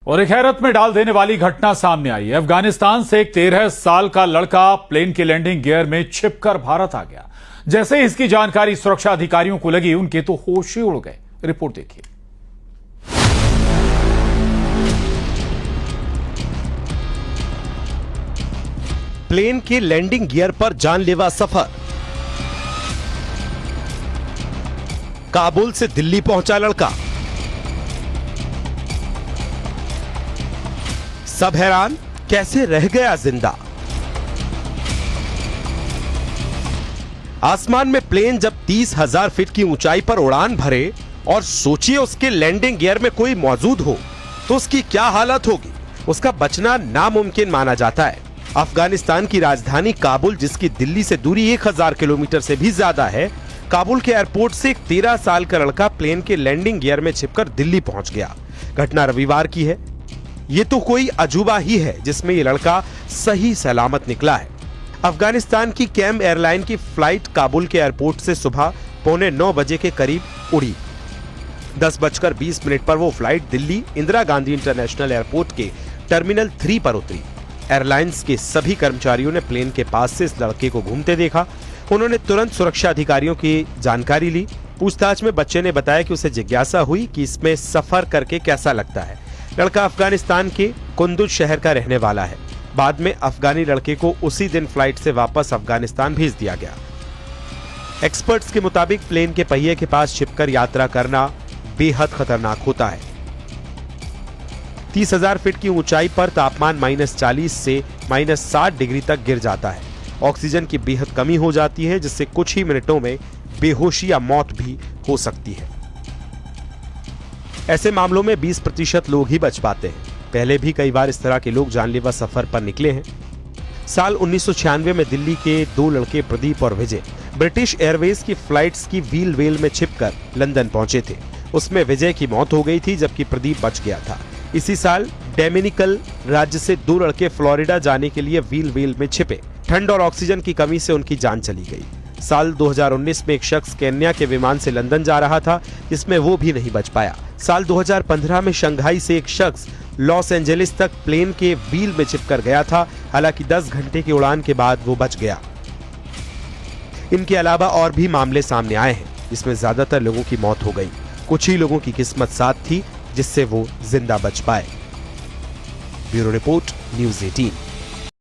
और एक हैरत में डाल देने वाली घटना सामने आई है। अफगानिस्तान से एक 13 साल का लड़का प्लेन के लैंडिंग गियर में छिपकर भारत आ गया। जैसे ही इसकी जानकारी सुरक्षा अधिकारियों को लगी, उनके तो होश ही उड़ गए। रिपोर्ट देखिए। प्लेन के लैंडिंग गियर पर जानलेवा सफर। काबुल से दिल्ली पहुंचा लड़का। सब हैरान, कैसे रह गया जिंदा। आसमान में प्लेन जब 30,000 फीट की ऊंचाई पर उड़ान भरे और सोचिए उसके लैंडिंग गियर में कोई मौजूद हो तो उसकी क्या हालत होगी। उसका बचना नामुमकिन माना जाता है। अफगानिस्तान की राजधानी काबुल, जिसकी दिल्ली से दूरी 1000 किलोमीटर से भी ज्यादा है, काबुल के एयरपोर्ट से एक 13 साल का लड़का प्लेन के लैंडिंग गियर में छिपकर दिल्ली पहुंच गया। घटना रविवार की है। ये तो कोई अजूबा ही है जिसमें ये लड़का सही सलामत निकला है। अफगानिस्तान की कैम एयरलाइन की फ्लाइट काबुल के एयरपोर्ट से सुबह 8:45 बजे के करीब उड़ी। 10:20 पर वो flight Delhi Indira Gandhi international airport के टर्मिनल 3 पर उतरी। एयरलाइंस के सभी कर्मचारियों ने प्लेन के पास से इस लड़के को घूमते देखा। उन्होंने तुरंत सुरक्षा अधिकारियों की जानकारी ली। पूछताछ में बच्चे ने बताया कि उसे जिज्ञासा हुई कि इसमें सफर करके कैसा लगता है। लड़का अफगानिस्तान के कुंदुज शहर का रहने वाला है। बाद में अफगानी लड़के को उसी दिन फ्लाइट से वापस अफगानिस्तान भेज दिया गया। एक्सपर्ट्स के मुताबिक प्लेन के पहिए के पास छिपकर यात्रा करना बेहद खतरनाक होता है। 30,000 फीट की ऊंचाई पर तापमान -40 से -60 डिग्री तक गिर जाता है। ऑक्सीजन की बेहद कमी हो जाती है, जिससे कुछ ही मिनटों में बेहोशी या मौत भी हो सकती है। ऐसे मामलों में 20% लोग ही बच पाते हैं। पहले भी कई बार इस तरह के लोग जानलेवा सफर पर निकले हैं। साल 1996 में दिल्ली के 2 लड़के प्रदीप और विजय ब्रिटिश एयरवेज की फ्लाइट्स की व्हील वेल में छिपकर लंदन पहुंचे थे। उसमें विजय की मौत हो गई थी, जबकि प्रदीप बच गया था। इसी साल डोमिनिकन राज्य से 2 लड़के फ्लोरिडा जाने के लिए व्हील वेल में छिपे। ठंड और ऑक्सीजन की कमी से उनकी जान चली गई। साल 2019 में एक शख्स केन्या के विमान से लंदन जा रहा था, जिसमें वो भी नहीं बच पाया। साल 2015 में शंघाई से एक शख्स लॉस एंजेलिस तक प्लेन के व्हील में चिपकर गया था। हालांकि 10 घंटे की उड़ान के बाद वो बच गया। इनके अलावा और भी मामले सामने आए हैं, जिसमें ज्यादातर लोगों की मौत हो गई। कुछ ही लोगों की किस्मत साथ थी, जिससे वो जिंदा बच पाए। Bureau report, news 18।